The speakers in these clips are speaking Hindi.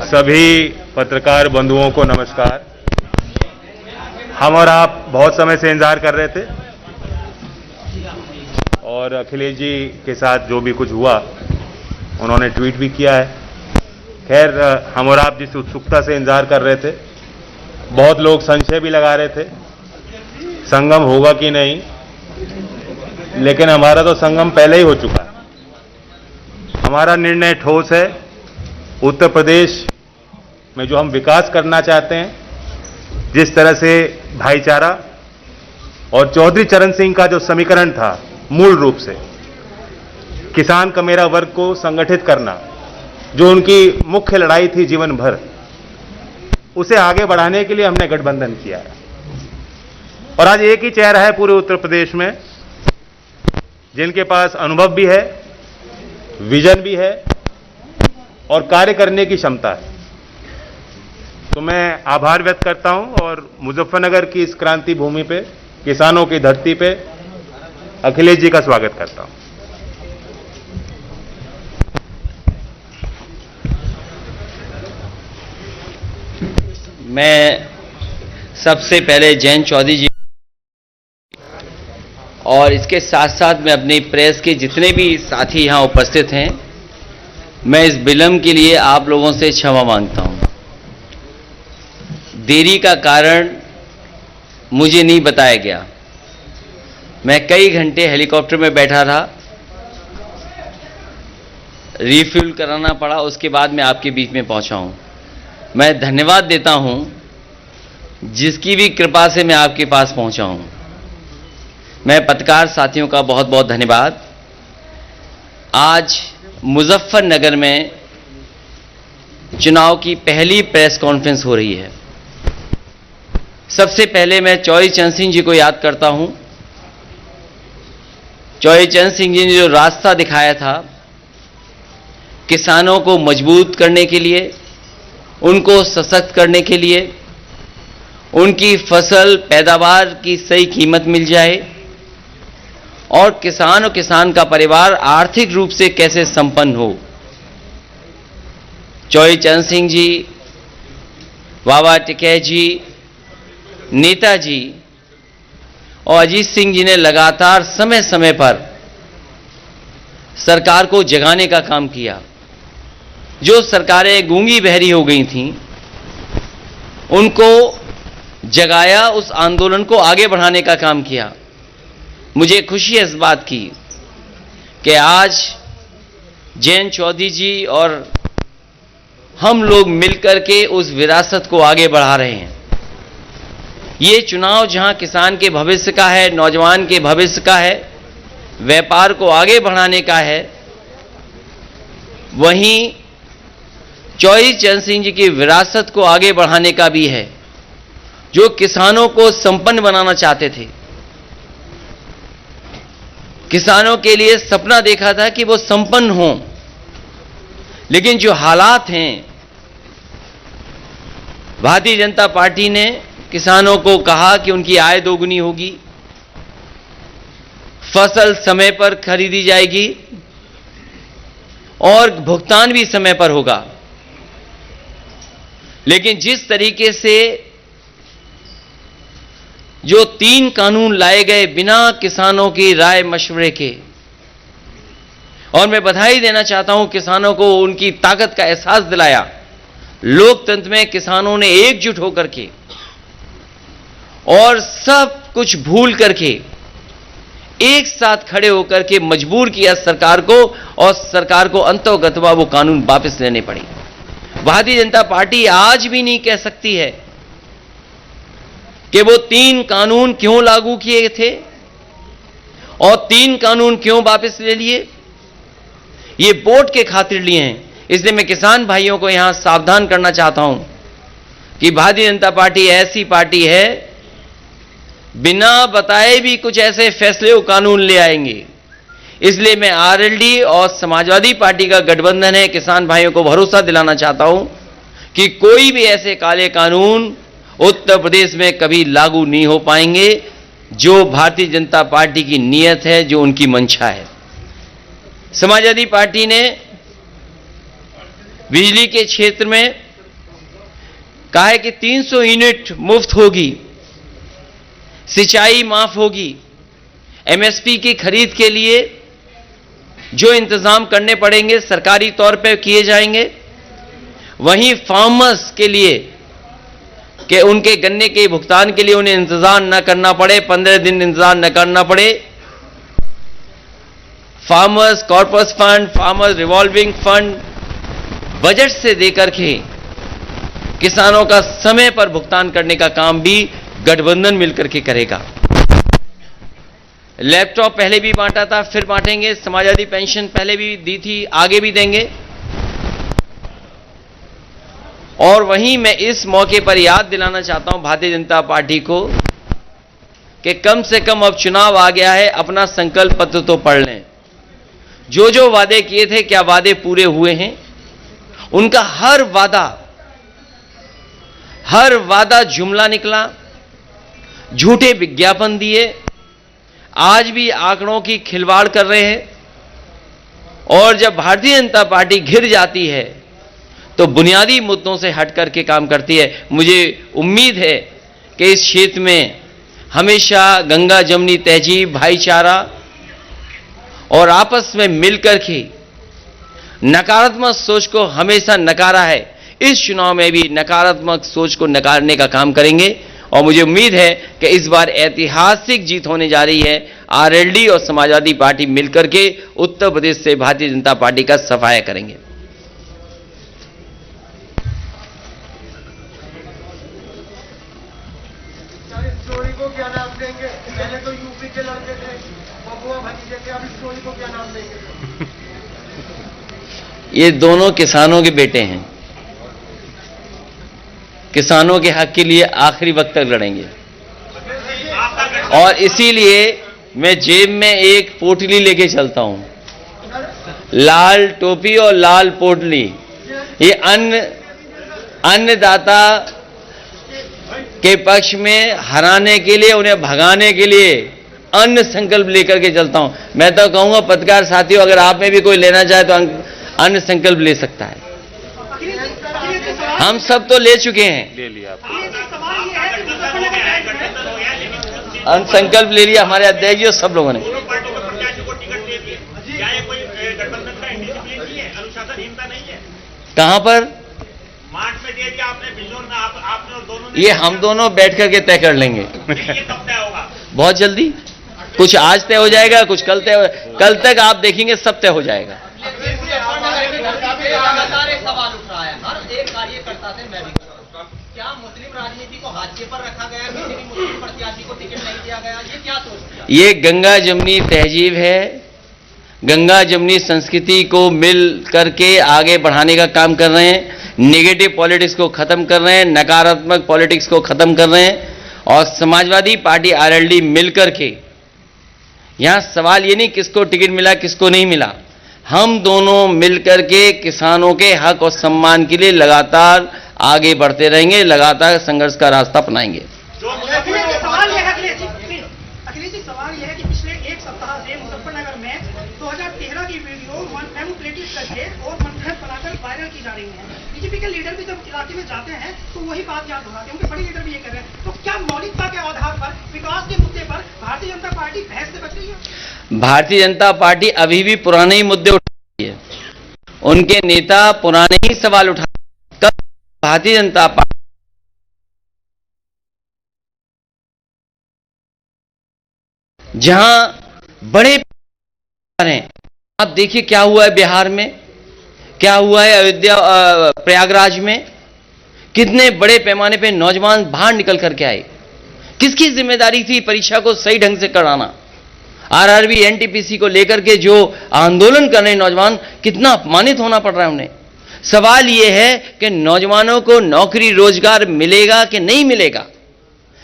सभी पत्रकार बंधुओं को नमस्कार। हम और आप बहुत समय से इंतजार कर रहे थे और अखिलेश जी के साथ जो भी कुछ हुआ उन्होंने ट्वीट भी किया है। खैर, हम और आप जिस उत्सुकता से इंतजार कर रहे थे, बहुत लोग संशय भी लगा रहे थे संगम होगा कि नहीं, लेकिन हमारा तो संगम पहले ही हो चुका है। हमारा निर्णय ठोस है। उत्तर प्रदेश में जो हम विकास करना चाहते हैं, जिस तरह से भाईचारा और चौधरी चरण सिंह का जो समीकरण था, मूल रूप से किसान का मेरा वर्ग को संगठित करना, जो उनकी मुख्य लड़ाई थी जीवन भर, उसे आगे बढ़ाने के लिए हमने गठबंधन किया है। और आज एक ही चेहरा है पूरे उत्तर प्रदेश में जिनके पास अनुभव भी है, विजन भी है और कार्य करने की क्षमता है। तो मैं आभार व्यक्त करता हूं और मुजफ्फरनगर की इस क्रांति भूमि पे, किसानों की धरती पे अखिलेश जी का स्वागत करता हूं। मैं सबसे पहले जयंत चौधरी जी और इसके साथ साथ मैं अपनी प्रेस के जितने भी साथी यहाँ उपस्थित हैं, मैं इस विलंब के लिए आप लोगों से क्षमा मांगता हूँ। देरी का कारण मुझे नहीं बताया गया। मैं कई घंटे हेलीकॉप्टर में बैठा रहा, रिफ्यूल कराना पड़ा, उसके बाद मैं आपके बीच में पहुंचा हूं। मैं धन्यवाद देता हूं जिसकी भी कृपा से मैं आपके पास पहुंचा हूं। मैं पत्रकार साथियों का बहुत बहुत धन्यवाद। आज मुजफ्फरनगर में चुनाव की पहली प्रेस कॉन्फ्रेंस हो रही है। सबसे पहले मैं चौधरी चरण सिंह जी को याद करता हूं। चौधरी चरण सिंह जी ने जो रास्ता दिखाया था किसानों को मजबूत करने के लिए, उनको सशक्त करने के लिए, उनकी फसल पैदावार की सही कीमत मिल जाए और किसान का परिवार आर्थिक रूप से कैसे संपन्न हो। चौधरी चरण सिंह जी, बाबा टिकैत जी, नेताजी और अजीत सिंह जी ने लगातार समय समय पर सरकार को जगाने का काम किया। जो सरकारें गूंगी बहरी हो गई थीं, उनको जगाया, उस आंदोलन को आगे बढ़ाने का काम किया। मुझे खुशी है इस बात की कि आज जयंत चौधरी जी और हम लोग मिलकर के उस विरासत को आगे बढ़ा रहे हैं। ये चुनाव जहां किसान के भविष्य का है, नौजवान के भविष्य का है, व्यापार को आगे बढ़ाने का है, वहीं चौधरी चरण सिंह जी की विरासत को आगे बढ़ाने का भी है, जो किसानों को संपन्न बनाना चाहते थे। किसानों के लिए सपना देखा था कि वो संपन्न हों, लेकिन जो हालात हैं, भारतीय जनता पार्टी ने किसानों को कहा कि उनकी आय दोगुनी होगी, फसल समय पर खरीदी जाएगी और भुगतान भी समय पर होगा। लेकिन जिस तरीके से जो 3 कानून लाए गए बिना किसानों की राय मशवरे के, और मैं बधाई देना चाहता हूं किसानों को, उनकी ताकत का एहसास दिलाया। लोकतंत्र में किसानों ने एकजुट होकर के और सब कुछ भूल करके एक साथ खड़े होकर के मजबूर किया सरकार को, और सरकार को अंततः वो कानून वापस लेने पड़े। भारतीय जनता पार्टी आज भी नहीं कह सकती है कि वो 3 कानून क्यों लागू किए थे और 3 कानून क्यों वापस ले लिए। ये वोट के खातिर लिए हैं। इसलिए मैं किसान भाइयों को यहां सावधान करना चाहता हूं कि भारतीय जनता पार्टी ऐसी पार्टी है, बिना बताए भी कुछ ऐसे फैसले और कानून ले आएंगे। इसलिए मैं आरएलडी और समाजवादी पार्टी का गठबंधन है, किसान भाइयों को भरोसा दिलाना चाहता हूं कि कोई भी ऐसे काले कानून उत्तर प्रदेश में कभी लागू नहीं हो पाएंगे, जो भारतीय जनता पार्टी की नीयत है, जो उनकी मंशा है। समाजवादी पार्टी ने बिजली के क्षेत्र में कहा है कि 300 यूनिट मुफ्त होगी, सिंचाई माफ होगी, एमएसपी की खरीद के लिए जो इंतजाम करने पड़ेंगे सरकारी तौर पे किए जाएंगे। वहीं फार्मर्स के लिए कि उनके गन्ने के भुगतान के लिए उन्हें इंतजार न करना पड़े, 15 दिन इंतजार न करना पड़े। Farmers corpus fund, farmers revolving fund budget से देकर के किसानों का समय पर भुगतान करने का काम भी गठबंधन मिलकर के करेगा। लैपटॉप पहले भी बांटा था, फिर बांटेंगे। समाजवादी पेंशन पहले भी दी थी, आगे भी देंगे। और वहीं मैं इस मौके पर याद दिलाना चाहता हूं भारतीय जनता पार्टी को कि कम से कम अब चुनाव आ गया है, अपना संकल्प पत्र तो पढ़ लें। जो जो वादे किए थे, क्या वादे पूरे हुए हैं? उनका हर वादा जुमला निकला, झूठे विज्ञापन दिए, आज भी आंकड़ों की खिलवाड़ कर रहे हैं। और जब भारतीय जनता पार्टी घिर जाती है तो बुनियादी मुद्दों से हट करके काम करती है। मुझे उम्मीद है कि इस क्षेत्र में हमेशा गंगा जमुनी तहजीब, भाईचारा और आपस में मिलकर के नकारात्मक सोच को हमेशा नकारा है। इस चुनाव में भी नकारात्मक सोच को नकारने का काम करेंगे। और मुझे उम्मीद है कि इस बार ऐतिहासिक जीत होने जा रही है। आरएलडी और समाजवादी पार्टी मिलकर के उत्तर प्रदेश से भारतीय जनता पार्टी का सफाया करेंगे। स्टोरी को क्या नाम देंगे? पहले तो यूपी के लड़के थे, बबुआ भतीजे थे, अब स्टोरी को क्या नाम देंगे? ये दोनों किसानों के बेटे हैं, किसानों के हक के लिए आखिरी वक्त तक लड़ेंगे। और इसीलिए मैं जेब में एक पोटली लेके चलता हूं, लाल टोपी और लाल पोटली। ये अन्नदाता के पक्ष में हराने के लिए, उन्हें भगाने के लिए अन्न संकल्प लेकर के चलता हूं। मैं तो कहूंगा पत्रकार साथियों, अगर आप में भी कोई लेना चाहे तो अन्न संकल्प ले सकता है। हम सब तो ले चुके हैं, ले लिया अन्न संकल्प ले लिया हमारे अध्यक्ष जी और सब लोगों ने। कहां पर? मार्च में दे दिया आपने, बिजनौर में आपने और दोनों ने। ये हम दोनों बैठ करके तय कर लेंगे। ये कब तय होगा? बहुत जल्दी, कुछ आज तय हो जाएगा, कुछ कल तय हो, कल तक आप देखेंगे सब तय हो जाएगा। लगातार एक सवाल उठ रहा है, हर एक कार्यकर्ता से मैं भी क्या मुस्लिम राजनीति को हाशिए पर रखा गया, किसी भी मुस्लिम प्रत्याशी को टिकट नहीं दिया गया, ये क्या सोचते हैं? ये गंगा जमुनी तहजीब है, गंगा जमुनी संस्कृति को मिल करके आगे बढ़ाने का काम कर रहे हैं। नेगेटिव पॉलिटिक्स को खत्म कर रहे हैं, नकारात्मक पॉलिटिक्स को खत्म कर रहे हैं। और समाजवादी पार्टी आरएलडी मिलकर के, यहां सवाल ये नहीं किसको टिकट मिला किसको नहीं मिला, हम दोनों मिलकर के किसानों के हक और सम्मान के लिए लगातार आगे बढ़ते रहेंगे, लगातार संघर्ष का रास्ता अपनाएंगे। सवाल यह है अखिलेश जी, सवाल यह है कि पिछले एक सप्ताह से मुजफ्फरनगर में 2013 की वीडियो मैनिपुलेटेड करके और मनगढ़ंत बनाकर वायरल की जा रही है। बीजेपी के लीडर भी जब इलाके में जाते हैं तो वही बात याद दोहराते हैं, उनके बड़े लीडर भी ये कर रहे हैं। तो क्या मौलिकता के आधार पर विकास के मुद्दे पर भारतीय जनता पार्टी बहस से बच रही है? भारतीय जनता पार्टी अभी भी पुराने ही मुद्दे उठा रही है, उनके नेता पुराने ही सवाल उठा। कब भारतीय जनता पार्टी जहां बड़े हैं, आप देखिए क्या हुआ है बिहार में, क्या हुआ है अयोध्या प्रयागराज में, कितने बड़े पैमाने पे नौजवान बाहर निकल करके आए। किसकी जिम्मेदारी थी परीक्षा को सही ढंग से कराना? आरआरबी एनटीपीसी को लेकर के जो आंदोलन कर रहे नौजवान, कितना अपमानित होना पड़ रहा है उन्हें। सवाल यह है कि नौजवानों को नौकरी रोजगार मिलेगा कि नहीं मिलेगा,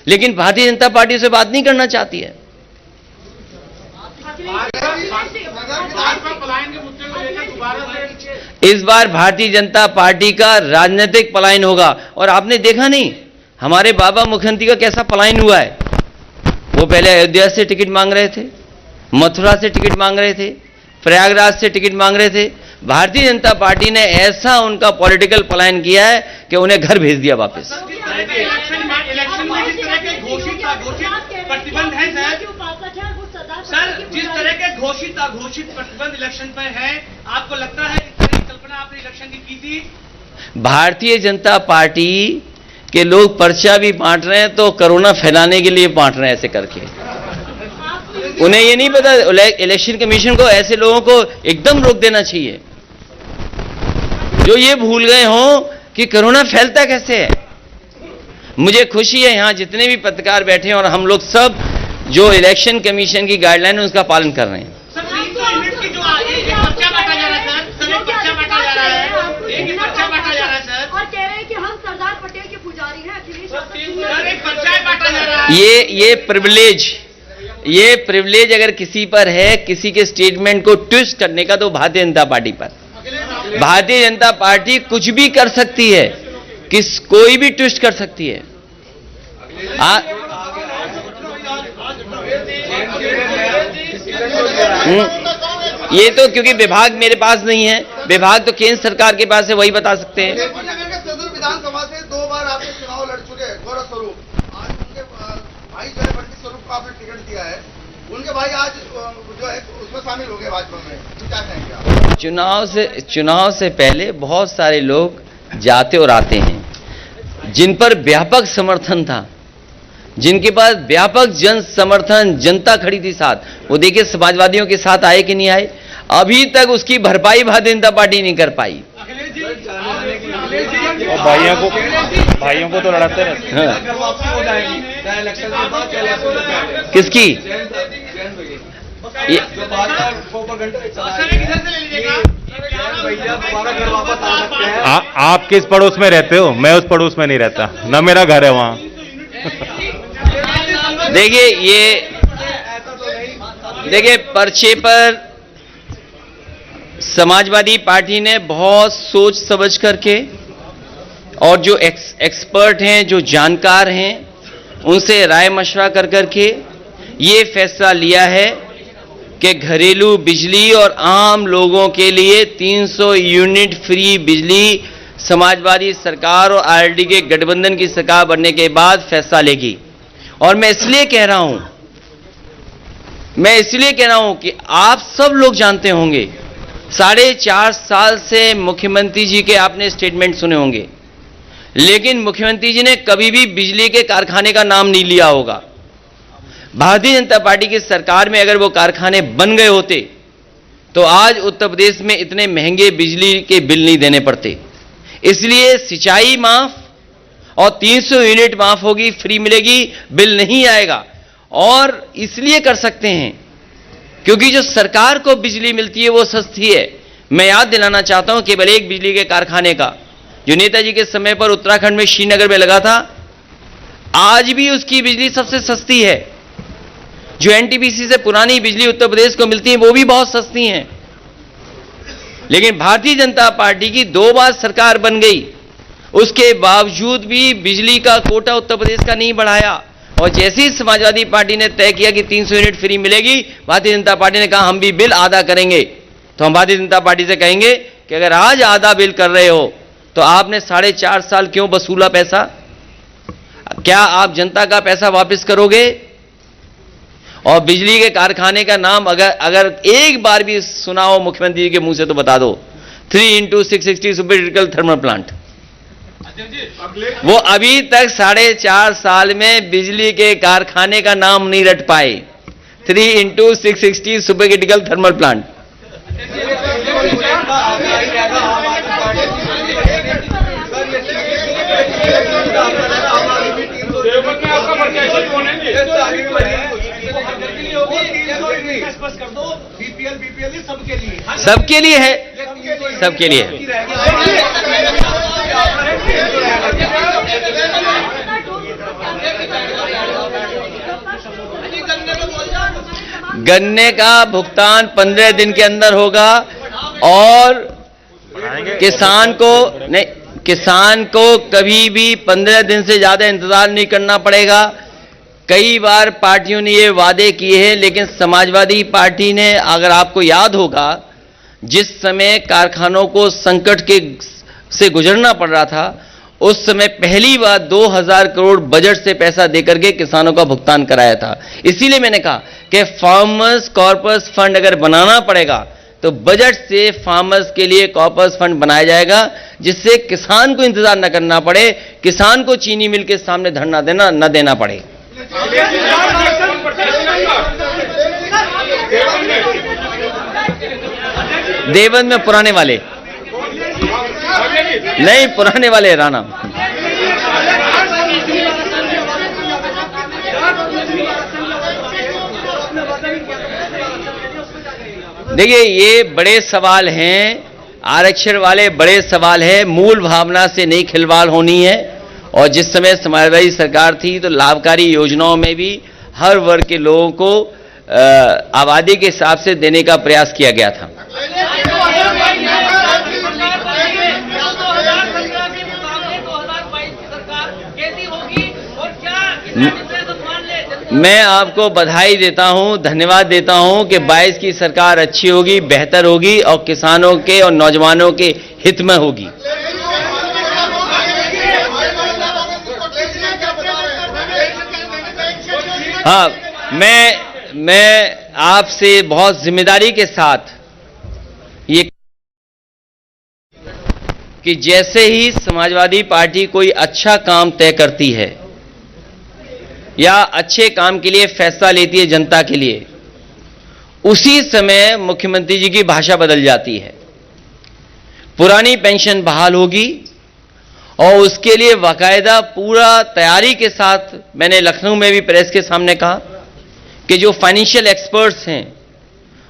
लेकिन भारतीय जनता पार्टी से बात नहीं करना चाहती है। इस बार भारतीय जनता पार्टी का राजनीतिक पलायन होगा। और आपने देखा नहीं हमारे बाबा मुख्यमंत्री का कैसा पलायन हुआ है। वो पहले अयोध्या से टिकट मांग रहे थे, मथुरा से टिकट मांग रहे थे, प्रयागराज से टिकट मांग रहे थे, भारतीय जनता पार्टी ने ऐसा उनका पॉलिटिकल पलायन किया है कि उन्हें घर भेज दिया वापस। इलेक्शन में जिस तरह के घोषित प्रतिबंध है सर, जिस तरह के घोषित प्रतिबंध इलेक्शन पर है, आपको लगता है इस तरह की कल्पना आपने इलेक्शन की थी? भारतीय जनता पार्टी के लोग पर्चा भी बांट रहे हैं तो कोरोना फैलाने के लिए बांट रहे हैं ऐसे करके। उन्हें ये नहीं पता इलेक्शन कमीशन को ऐसे लोगों को एकदम रोक देना चाहिए जो ये भूल गए हों कि कोरोना फैलता कैसे है। मुझे खुशी है यहां जितने भी पत्रकार बैठे हैं और हम लोग सब जो इलेक्शन कमीशन की गाइडलाइन है उसका पालन कर रहे हैं। सर 300 यूनिट की जो एक पर्चा बांटा जा रहा है सर, एक पर्चा बांटा जा रहा है, एक पर्चा बांटा जा रहा है सर, और कह रहे हैं कि हम सरदार पटेल के पुजारी हैं। अखिलेश सर एक पर्चा बांटा जा रहा है। ये प्रिविलेज अगर किसी पर है, किसी के स्टेटमेंट को ट्विस्ट करने का, तो भारतीय जनता पार्टी पर। भारतीय जनता पार्टी कुछ भी कर सकती है, कोई भी ट्विस्ट कर सकती है। ये तो क्योंकि विभाग मेरे पास नहीं है, विभाग तो केंद्र सरकार के पास है, वही बता सकते हैं। सदर विधानसभा से 2 बार आपने चुनाव लड़ चुके हैं गौरव स्वरूप, आज उनके भाई जो है बंटी स्वरूप को आपने टिकट दिया है, उनके भाई आज जो है उसमें शामिल हो गए भाजपा में, तो क्या कहेंगे आप? चुनाव से पहले बहुत सारे लोग जाते और आते हैं जिन पर व्यापक समर्थन था, जिनके पास व्यापक जन समर्थन, जनता खड़ी थी साथ, वो देखिए समाजवादियों के साथ आए कि नहीं आए। अभी तक उसकी भरपाई भारतीय जनता पार्टी नहीं कर पाई। और भाइयों को तो लड़ाते रहते हैं। किसकी? आप किस पड़ोस में रहते हो? मैं उस पड़ोस में नहीं रहता, ना मेरा घर है वहां। देखिए पर्चे पर समाजवादी पार्टी ने बहुत सोच समझ करके और जो एक्सपर्ट हैं, जो जानकार हैं, उनसे राय मशवरा कर करके ये फैसला लिया है कि घरेलू बिजली और आम लोगों के लिए 300 यूनिट फ्री बिजली समाजवादी सरकार और आरएलडी के गठबंधन की सरकार बनने के बाद फैसला लेगी। और मैं इसलिए कह रहा हूं कि आप सब लोग जानते होंगे, 4.5 साल से मुख्यमंत्री जी के आपने स्टेटमेंट सुने होंगे, लेकिन मुख्यमंत्री जी ने कभी भी बिजली के कारखाने का नाम नहीं लिया होगा। भारतीय जनता पार्टी की सरकार में अगर वो कारखाने बन गए होते तो आज उत्तर प्रदेश में इतने महंगे बिजली के बिल नहीं देने पड़ते। इसलिए सिंचाई माफ और 300 यूनिट माफ होगी, फ्री मिलेगी, बिल नहीं आएगा। और इसलिए कर सकते हैं क्योंकि जो सरकार को बिजली मिलती है वो सस्ती है। मैं याद दिलाना चाहता हूं केवल एक बिजली के कारखाने का जो नेताजी के समय पर उत्तराखंड में श्रीनगर में लगा था, आज भी उसकी बिजली सबसे सस्ती है। जो एनटीपीसी से पुरानी बिजली उत्तर प्रदेश को मिलती है वो भी बहुत सस्ती हैं। लेकिन भारतीय जनता पार्टी की 2 बार सरकार बन गई, उसके बावजूद भी बिजली का कोटा उत्तर प्रदेश का नहीं बढ़ाया। और जैसे ही समाजवादी पार्टी ने तय किया कि 300 यूनिट फ्री मिलेगी, भारतीय जनता पार्टी ने कहा हम भी बिल आधा करेंगे। तो हम भारतीय जनता पार्टी से कहेंगे कि अगर आज आधा बिल कर रहे हो तो आपने 4.5 साल क्यों वसूला पैसा? क्या आप जनता का पैसा वापस करोगे? और बिजली के कारखाने का नाम अगर एक बार भी सुना हो मुख्यमंत्री के मुंह से तो बता दो, 3x660 super critical thermal plant. वो अभी तक 4.5 साल में बिजली के कारखाने का नाम नहीं रट पाए। 3x660 super critical thermal plant. सबके लिए है, सबके लिए है। गन्ने का भुगतान 15 दिन के अंदर होगा और किसान को कभी भी 15 दिन से ज्यादा इंतजार नहीं करना पड़ेगा। कई बार पार्टियों ने ये वादे किए हैं, लेकिन समाजवादी पार्टी ने, अगर आपको याद होगा, जिस समय कारखानों को संकट के से गुजरना पड़ रहा था, उस समय पहली बार 2000 करोड़ बजट से पैसा देकर के किसानों का भुगतान कराया था। इसीलिए मैंने कहा कि फार्मर्स कॉर्पस फंड अगर बनाना पड़ेगा तो बजट से फार्मर्स के लिए कॉर्पस फंड बनाया जाएगा, जिससे किसान को इंतजार न करना पड़े, किसान को चीनी मिल के सामने धरना न देना पड़े। देवबंद में पुराने वाले नहीं, पुराने वाले राणा। देखिए, ये बड़े सवाल हैं, आरक्षण वाले बड़े सवाल हैं। मूल भावना से नहीं खिलवाड़ होनी है। और जिस समय समाजवादी सरकार थी तो लाभकारी योजनाओं में भी हर वर्ग के लोगों को आबादी के हिसाब से देने का प्रयास किया गया था। मैं आपको बधाई देता हूं, धन्यवाद देता हूं कि 22 की सरकार अच्छी होगी, बेहतर होगी और किसानों के और नौजवानों के हित में होगी। हाँ, मैं आपसे बहुत जिम्मेदारी के साथ ये कि जैसे ही समाजवादी पार्टी कोई अच्छा काम तय करती है या अच्छे काम के लिए फैसला लेती है जनता के लिए, उसी समय मुख्यमंत्री जी की भाषा बदल जाती है। पुरानी पेंशन बहाल होगी और उसके लिए बाकायदा पूरा तैयारी के साथ, मैंने लखनऊ में भी प्रेस के सामने कहा कि जो फाइनेंशियल एक्सपर्ट्स हैं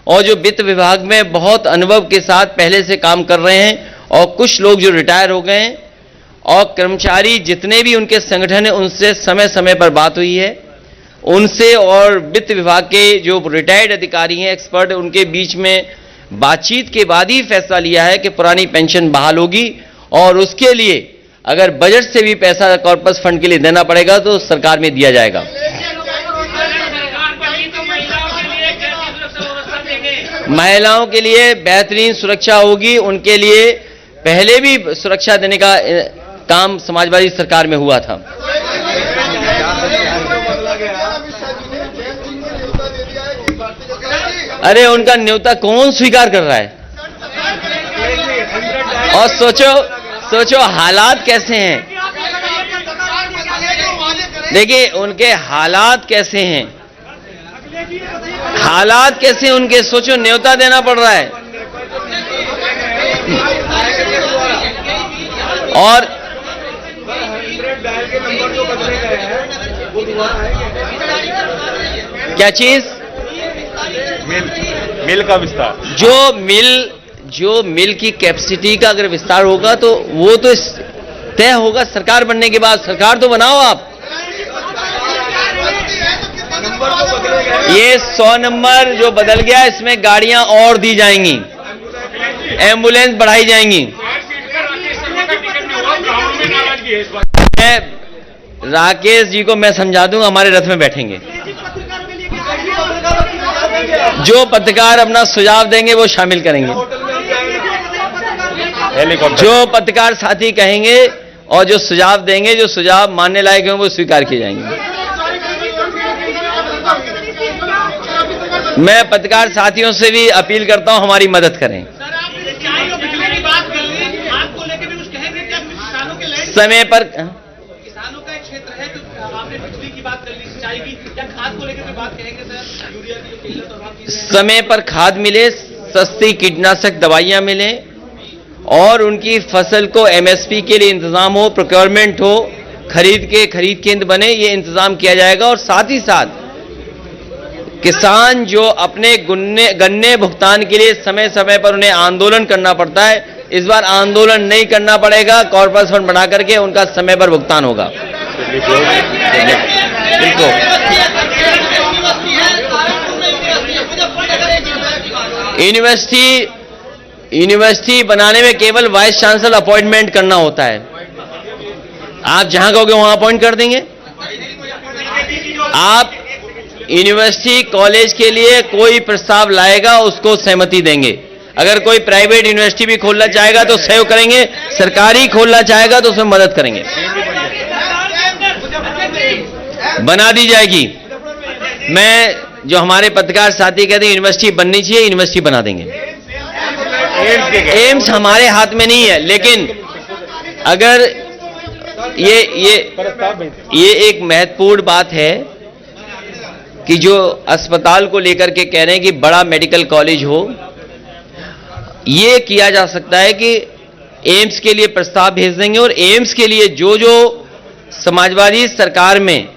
और जो वित्त विभाग में बहुत अनुभव के साथ पहले से काम कर रहे हैं और कुछ लोग जो रिटायर हो गए हैं और कर्मचारी जितने भी उनके संगठन हैं, उनसे समय समय पर बात हुई है, उनसे और वित्त विभाग के जो रिटायर्ड अधिकारी हैं, एक्सपर्ट, उनके बीच में बातचीत के बाद ही फैसला लिया है कि पुरानी पेंशन बहाल होगी और उसके लिए अगर बजट से भी पैसा कॉर्पस फंड के लिए देना पड़ेगा तो सरकार में दिया जाएगा। महिलाओं के लिए बेहतरीन सुरक्षा होगी, उनके लिए पहले भी सुरक्षा देने का काम समाजवादी सरकार में हुआ था। अरे उनका न्योता कौन स्वीकार कर रहा है? और सोचो हालात कैसे हैं। देखिए उनके हालात कैसे हैं, हालात कैसे उनके, सोचो न्योता देना पड़ रहा है। और क्या चीज? मिल का विस्तार। जो मिल की कैपेसिटी का अगर विस्तार होगा तो वो तो तय होगा सरकार बनने के बाद। सरकार तो बनाओ आप। ये 100 नंबर जो बदल गया, इसमें गाड़ियां और दी जाएंगी, एम्बुलेंस बढ़ाई जाएंगी। राकेश जी को मैं समझा दूंगा, हमारे रथ में बैठेंगे। जो पत्रकार अपना सुझाव देंगे वो शामिल करेंगे, जो पत्रकार साथी कहेंगे और जो सुझाव देंगे, जो सुझाव मानने लायक होंगे वो स्वीकार किए जाएंगे। मैं पत्रकार साथियों से भी अपील करता हूं हमारी मदद करें। समय पर किसानों का एक क्षेत्र है, तो आपने बिजली की बात कर ली, सिंचाई की, या खाद को लेकर बात कहेंगे सर? यूरिया की जो किल्लत और बात की समय पर खाद मिले, सस्ती कीटनाशक दवाइयां मिले और उनकी फसल को एमएसपी के लिए इंतजाम हो, प्रोक्योरमेंट हो, खरीद केंद्र बने, ये इंतजाम किया जाएगा। और साथ ही साथ किसान जो अपने गन्ने भुगतान के लिए समय समय पर उन्हें आंदोलन करना पड़ता है, इस बार आंदोलन नहीं करना पड़ेगा, कॉर्पस फंड बना करके उनका समय पर भुगतान होगा। यूनिवर्सिटी बनाने में केवल वाइस चांसलर अपॉइंटमेंट करना होता है। आप जहां कहोगे वहां अपॉइंट कर देंगे। आप यूनिवर्सिटी कॉलेज के लिए कोई प्रस्ताव लाएगा, उसको सहमति देंगे। अगर कोई प्राइवेट यूनिवर्सिटी भी खोलना चाहेगा तो सहयोग करेंगे, सरकारी खोलना चाहेगा तो उसमें मदद करेंगे, बना दी जाएगी। मैं जो हमारे पत्रकार साथी कहते हैं यूनिवर्सिटी बननी चाहिए, यूनिवर्सिटी बना देंगे। एम्स हमारे हाथ में नहीं है, लेकिन अगर ये एक महत्वपूर्ण बात है कि जो अस्पताल को लेकर के कह रहे हैं कि बड़ा मेडिकल कॉलेज हो, ये किया जा सकता है कि एम्स के लिए प्रस्ताव भेज देंगे और एम्स के लिए जो जो समाजवादी सरकार में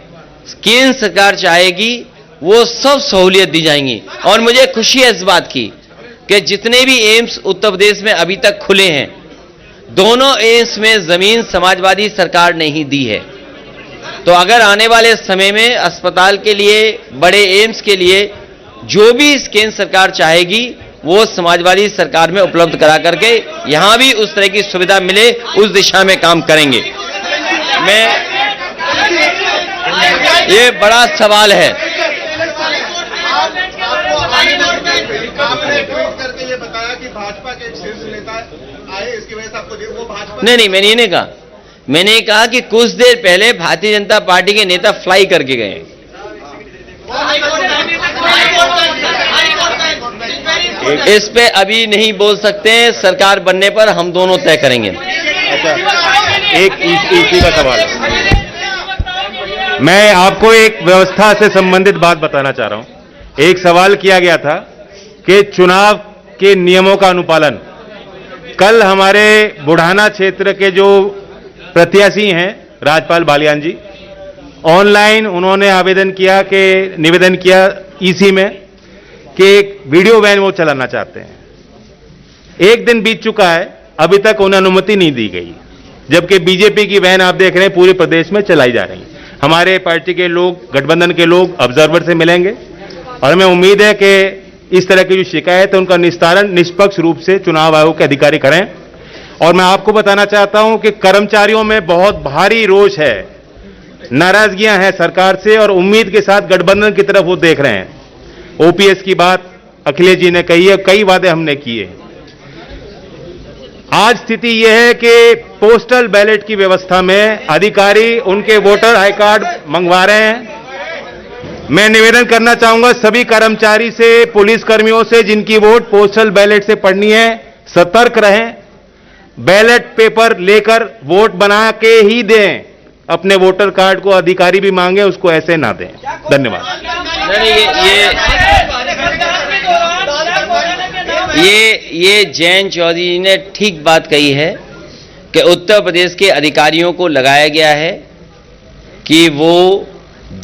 केंद्र सरकार चाहेगी वो सब सहूलियत दी जाएंगी। और मुझे खुशी है इस बात की कि जितने भी एम्स उत्तर प्रदेश में अभी तक खुले हैं, दोनों एम्स में जमीन समाजवादी सरकार ने ही दी है। तो अगर आने वाले समय में अस्पताल के लिए, बड़े एम्स के लिए जो भी इस केंद्र सरकार चाहेगी वो समाजवादी सरकार में उपलब्ध करा करके यहां भी उस तरह की सुविधा मिले, उस दिशा में काम करेंगे। ये बड़ा सवाल है। आपने ट्वीट करके ये बताया कि भाजपा के एक शीर्ष नेता आए, इसकी वजह से आपको वो भाजपा नहीं, मैंने ये नहीं कहा। मैंने कहा कि कुछ देर पहले भारतीय जनता पार्टी के नेता फ्लाई करके गए। इस पे अभी नहीं बोल सकते हैं, सरकार बनने पर हम दोनों तय करेंगे। एक इसी का सवाल है। मैं आपको एक व्यवस्था से संबंधित बात बताना चाह रहा हूं। एक सवाल किया गया था कि चुनाव के नियमों का अनुपालन। कल हमारे बुढ़ाना क्षेत्र के जो प्रत्याशी हैं राजपाल बालियान जी, ऑनलाइन उन्होंने निवेदन किया ईसी में कि एक वीडियो वैन वो चलाना चाहते हैं। एक दिन बीत चुका है, अभी तक उन्हें अनुमति नहीं दी गई, जबकि बीजेपी की वैन आप देख रहे हैं पूरे प्रदेश में चलाई जा रही है। हमारे पार्टी के लोग, गठबंधन के लोग ऑब्जर्वर से मिलेंगे और हमें उम्मीद है कि इस तरह की जो शिकायत है उनका निस्तारण निष्पक्ष रूप से चुनाव आयोग के अधिकारी करें। और मैं आपको बताना चाहता हूं कि कर्मचारियों में बहुत भारी रोष है, नाराजगियां हैं सरकार से और उम्मीद के साथ गठबंधन की तरफ वो देख रहे हैं। ओपीएस की बात अखिलेश जी ने कही है, कई वादे हमने किए। आज स्थिति यह है कि पोस्टल बैलेट की व्यवस्था में अधिकारी उनके वोटर आई कार्ड मंगवा रहे हैं। मैं निवेदन करना चाहूंगा सभी कर्मचारी से, पुलिस कर्मियों से जिनकी वोट पोस्टल बैलेट से पड़नी है, सतर्क रहें। बैलेट पेपर लेकर वोट बना के ही दें। अपने वोटर कार्ड को अधिकारी भी मांगे, उसको ऐसे ना दें। धन्यवाद। ये जयंत चौधरी जी ने ठीक बात कही है कि उत्तर प्रदेश के अधिकारियों को लगाया गया है कि वो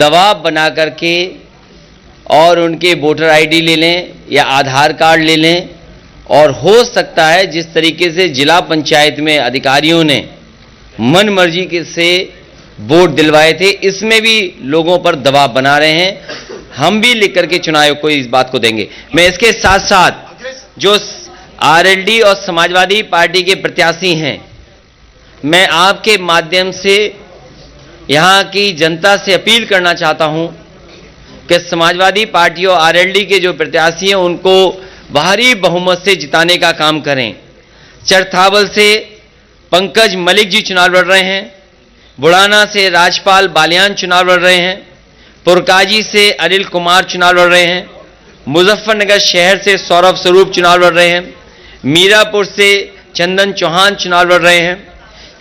दबाव बना करके और उनके वोटर आईडी ले लें या आधार कार्ड ले लें। और हो सकता है जिस तरीके से जिला पंचायत में अधिकारियों ने मन मर्जी से वोट दिलवाए थे, इसमें भी लोगों पर दबाव बना रहे हैं। हम भी लिख करके चुनाव आयोग को इस बात को देंगे। मैं इसके साथ साथ जो आरएलडी और समाजवादी पार्टी के प्रत्याशी हैं, मैं आपके माध्यम से यहां की जनता से अपील करना चाहता हूं कि समाजवादी पार्टी और आरएलडी के जो प्रत्याशी हैं उनको भारी बहुमत से जिताने का काम करें। चरथावल से पंकज मलिक जी चुनाव लड़ रहे हैं, बुढ़ाना से राजपाल बालियान चुनाव लड़ रहे हैं, पुरकाजी से अनिल कुमार चुनाव लड़ रहे हैं, मुजफ्फरनगर शहर से सौरभ स्वरूप चुनाव लड़ रहे हैं, मीरापुर से चंदन चौहान चुनाव लड़ रहे हैं,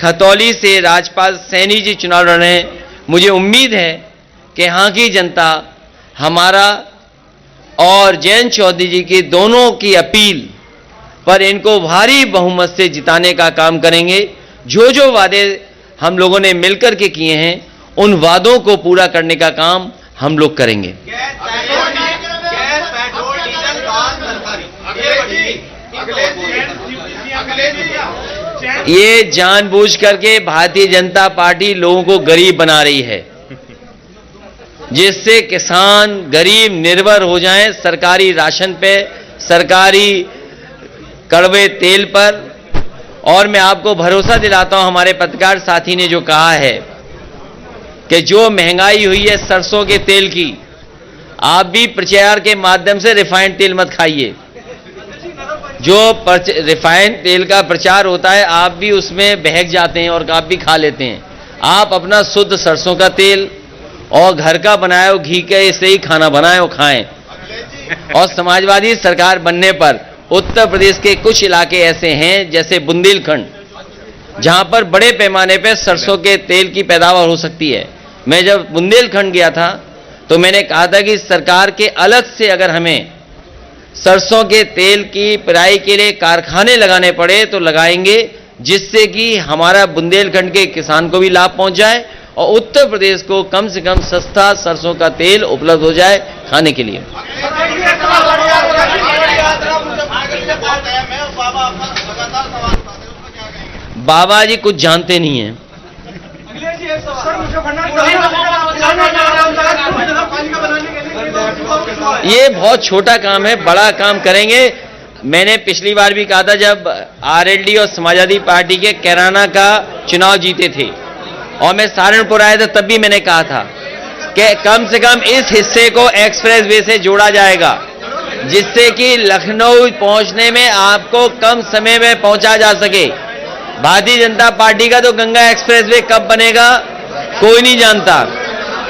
खतौली से राजपाल सैनी जी चुनाव लड़ रहे हैं। मुझे उम्मीद है कि यहाँ की जनता हमारा और जयंत चौधरी जी की दोनों की अपील पर इनको भारी बहुमत से जिताने का काम करेंगे। जो जो वादे हम लोगों ने मिलकर के किए हैं उन वादों को पूरा करने का काम हम लोग करेंगे। ये जानबूझ करके भारतीय जनता पार्टी लोगों को गरीब बना रही है, जिससे किसान गरीब निर्भर हो जाएं सरकारी राशन पे, सरकारी कड़वे तेल पर। और मैं आपको भरोसा दिलाता हूं, हमारे पत्रकार साथी ने जो कहा है कि जो महंगाई हुई है सरसों के तेल की, आप भी प्रचार के माध्यम से रिफाइंड तेल मत खाइए। जो रिफाइंड तेल का प्रचार होता है, आप भी उसमें बहक जाते हैं और आप भी खा लेते हैं। आप अपना शुद्ध सरसों का तेल और घर का बनाया हुआ घी के इससे ही खाना बनाएं और खाएं। और समाजवादी सरकार बनने पर उत्तर प्रदेश के कुछ इलाके ऐसे हैं जैसे बुंदेलखंड, जहां पर बड़े पैमाने पर सरसों के तेल की पैदावार हो सकती है। मैं जब बुंदेलखंड गया था तो मैंने कहा था कि सरकार के अलग से अगर हमें सरसों के तेल की पेराई के लिए कारखाने लगाने पड़े तो लगाएंगे, जिससे कि हमारा बुंदेलखंड के किसान को भी लाभ पहुंच जाए और उत्तर प्रदेश को कम से कम सस्ता सरसों का तेल उपलब्ध हो जाए खाने के लिए। बाबा जी कुछ जानते नहीं हैं। ये बहुत छोटा काम है, बड़ा काम करेंगे। मैंने पिछली बार भी कहा था जब आरएलडी और समाजवादी पार्टी के कैराना का चुनाव जीते थे और मैं सहारनपुर आया था, तब भी मैंने कहा था कि कम से कम इस हिस्से को एक्सप्रेस वे से जोड़ा जाएगा, जिससे कि लखनऊ पहुंचने में आपको कम समय में पहुंचा जा सके। भारतीय जनता पार्टी का तो गंगा एक्सप्रेस वे कब बनेगा कोई नहीं जानता,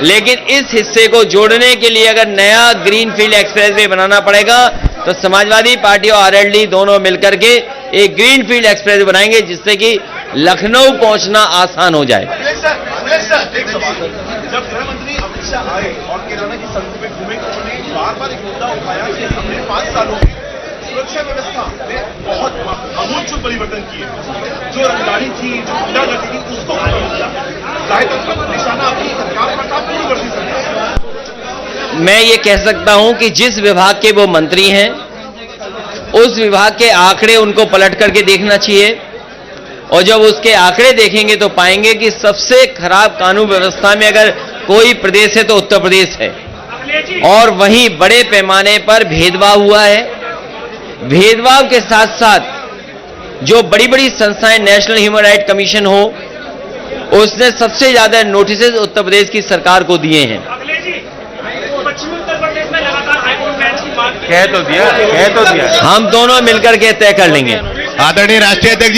लेकिन इस हिस्से को जोड़ने के लिए अगर नया ग्रीनफील्ड एक्सप्रेस वे बनाना पड़ेगा तो समाजवादी पार्टी और आरएलडी दोनों मिलकर के एक ग्रीनफील्ड एक्सप्रेस बनाएंगे, जिससे कि लखनऊ पहुंचना आसान हो जाए। जब गृहमंत्री अमित शाह आए और कैराना की सड़कों में घूमे तो उन्होंने बार-बार एक मुद्दा उठाया कि हमने 5 सालों में सुरक्षा व्यवस्था में बहुत आमूलचूल परिवर्तन किए। जो रंगदारी थी, जो गुंडागर्दी थी, उसको खत्म किया। जाहिर तौर पर निशाना अपनी सरकार पर था, पूर्ववर्ती सरकार। मैं ये कह सकता हूं कि जिस विभाग के वो मंत्री हैं उस विभाग के आंकड़े उनको पलट करके देखना चाहिए, और जब उसके आंकड़े देखेंगे तो पाएंगे कि सबसे खराब कानून व्यवस्था में अगर कोई प्रदेश है तो उत्तर प्रदेश है। और वहीं बड़े पैमाने पर भेदभाव हुआ है। भेदभाव के साथ साथ जो बड़ी बड़ी संस्थाएं, नेशनल ह्यूमन राइट कमीशन हो, उसने सबसे ज्यादा नोटिस उत्तर प्रदेश की सरकार को दिए हैं। पश्चिमी उत्तर प्रदेश में लगातार हाईकोर्ट बेंच की बात कह तो दिया। हम दोनों मिलकर के तय कर लेंगे। आदरणीय राष्ट्रीय अध्यक्ष जी।